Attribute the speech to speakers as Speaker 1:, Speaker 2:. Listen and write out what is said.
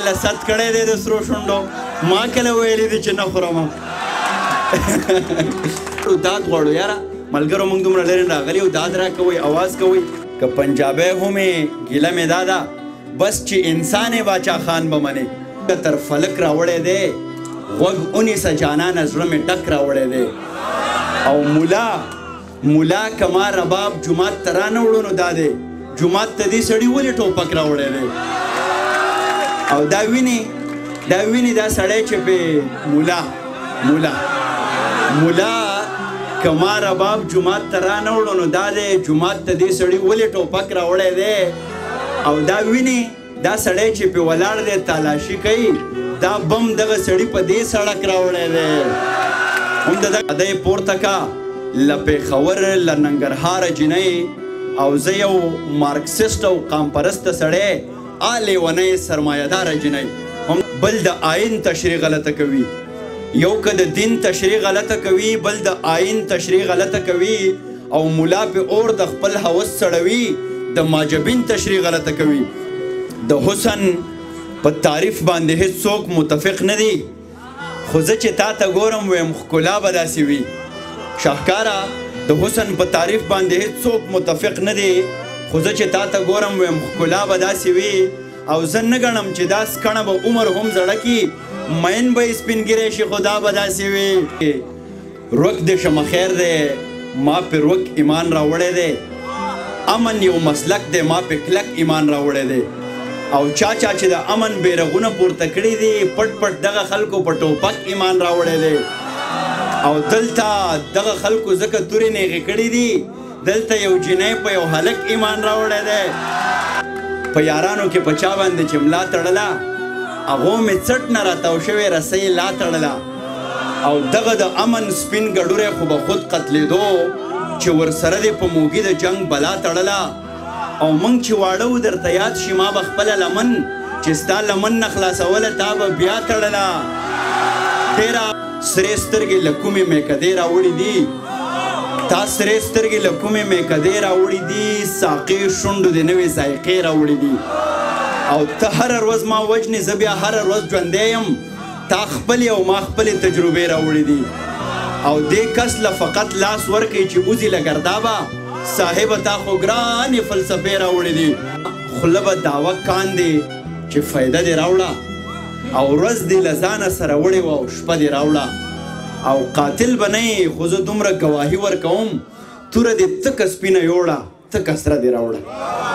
Speaker 1: لست کړی دی د سرو شونډو ما کله ویلي دي چې نه خورم داد غواړو یاره ملګرو موږ دومره لرې راغلي او داد راکوئ اواز کوئ که پنجابی هم ګیله مې دا ده بس چې انسان یې باچا خان به منې که تر فلک راوړی دی غوږ اونیسه جانانه زړه مې ډک راوړی دی او مولا که ما رباب جومات ته رانه وړو نو دا دی جومات ته دې سړي ولې ټوپک راوړی دی او دا ویني دا سړی چې پې مولا که ما رباب جومات ته رانه وړو نو دا دی جومات ته دې سړي ولې ټوپک راوړی دی او دا ویني دا سړی چې پې ولاړ دی تالاشي کوي دا بم دغه سړي په دې سړک راوړی دی هم د دې پورته کا له پېښور له ننګرهاره جینۍ او زه یو مارکسیسټ او قام پرسته سړی لیونۍ سرمایه‌داره جینۍ هم بل د آئین تشریح غلطه کوي یو که د دین تشریح غلطه کوي بل د آئین تشریح غلطه کوي او ملا پې اور د خپل هوس سړوي د ماجبین تشریح غلطه کوي د حسن په تعریف باندې هیڅ څوک متفق نه دي خو زه چې تا ته ګورم ویم ښکلا به داسې وي شاهکاره د حسن په تعریف باندې هیڅ څوک متفق نه دي خو زه چې تا ته ګورم ویم ښکلا به داسې وي او زه نه ګڼم چې دا سکڼه به عمر هم زړه کي مین به یې سپین ګیری شي خو دا به داسې وي روک دې شمه خیر دی ما پې روک ایمان راوړی دی امن یو مسلک دی ما پې کلک ایمان راوړی دی او چا چې د امن بیرغونه پورته کړي دي پټ دغه خلکو په ټوپک ایمان راوړی دی او دلته دغه خلکو ځکه تورې نیغې کړي دي دلته یو جینۍ په یو هلک ایمان راوړی دی په یارانو کې په چا باندې چې ملا تړله هغو مې څټ نه راتاو شوې رسۍ لا تړله او دغه د امن سپین ګډوری خو به خود قتلېدو چې ورسره دې په موږي د جنگ بلا تړله او موږ چې واړه و درته یاد شي ما به خپله لمن چې ستا لمن نه خلاصوله تا به بیا تړله ډېره سرې سترګې له کومې میکدې راوړي دي تا سرې سترګې له کومې میکدې راوړي دي ساقې شونډو دې نوې ذایقې راوړي دي او ته هره ورځ ما وژنې زه بیا هره ورځ ژوندی یم تا خپلې او ما خپلې تجربې راوړي دي او دې کس له فقط لاس ورکوي چې وځي له ګردابه صاحبه تا خو ګرانې فلسفې راوړي دي خوله به دعوه کاندې چې فایده دې راوړه او ورځ دې له ځانه سره وړې وه او شپه دې راوړه او قاتل به نه یې خو زه دومره ګواهي ورکوم توره دې تکه سپینه یوړه تکه سره دې راوړه